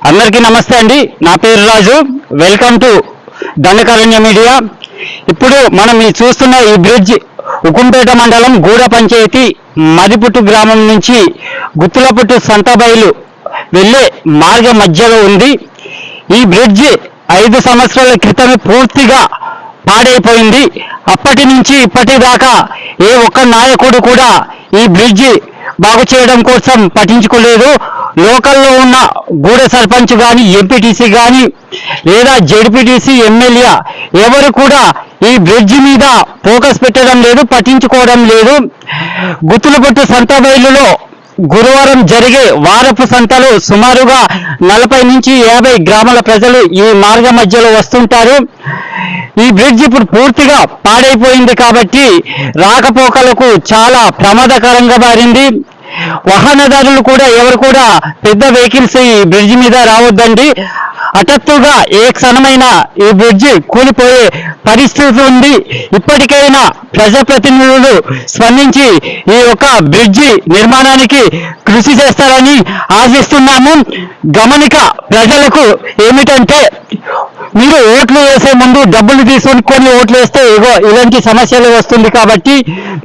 అందరికీ నమస్తే అండి. నా పేరు Raju. Welcome to Dandakaranya media. ఇప్పుడు మనం ఈ చూస్తున్న ఈ బ్రిడ్జ్ ఉకుంపేట మండలం గూడ పంచాయతీ మదిపుట్టు గ్రామం నుంచి గుత్తులపుట్టు సంతబైలు వెళ్ళే మార్గ మధ్యలో ఉంది. ఈ బ్రిడ్జ్ 5 సంవత్సరాల క్రితమే పూర్తిగా పాడైపోయింది. అప్పటి నుంచి ఇప్పటిదాకా ఏ ఒక్క నాయకుడు కూడా ఈ బ్రిడ్జి బాగు చేయడం కోసం పట్టించుకోలేదు. లోకల్లో ఉన్న గూడ సర్పంచ్ కానీ, ఎంపీటీసీ కానీ, లేదా జెడ్పీటీసీ, ఎమ్మెల్యే ఎవరు కూడా ఈ బ్రిడ్జి మీద ఫోకస్ పెట్టడం లేదు, పట్టించుకోవడం లేదు. గుత్తులపుట్టు సంతబైలులో గురువారం జరిగే వారపు సంతలో సుమారుగా 40 నుంచి 50 గ్రామాల ప్రజలు ఈ మార్గ మధ్యలో వస్తుంటారు. ఈ బ్రిడ్జ్ ఇప్పుడు పూర్తిగా పాడైపోయింది కాబట్టి రాకపోకలకు చాలా ప్రమాదకరంగా మారింది. వాహనదారులు కూడా ఎవరు కూడా పెద్ద వెహికల్స్ ఈ బ్రిడ్జ్ మీద రావద్దండి. హఠాత్తుగా ఏ క్షణమైనా ఈ బ్రిడ్జ్ కూలిపోయే పరిస్థితి ఉంది. ఇప్పటికైనా ప్రజాప్రతినిధులు స్పందించి ఈ యొక్క బ్రిడ్జి నిర్మాణానికి కృషి చేస్తారని ఆశిస్తున్నాము. గమనిక ప్రజలకు ఏమిటంటే, మీరు ఓట్లు వేసే ముందు డబ్బులు తీసుకొని ఓట్లు వేస్తే ఇలాంటి సమస్యలు వస్తుంది. కాబట్టి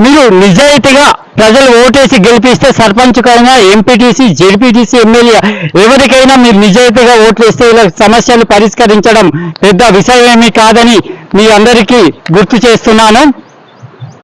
మీరు నిజాయితీగా ప్రజలు ఓటేసి గెలిపిస్తే సర్పంచ్కైనా, ఎంపీటీసీ, జెడ్పీటీసీ, ఎమ్మెల్యే ఎవరికైనా మీరు నిజాయితీగా ఓట్లు వేస్తే ఇలా సమస్యలు పరిష్కరించడం పెద్ద విషయమేమీ కాదని మీ అందరికీ గుర్తు చేస్తున్నాను.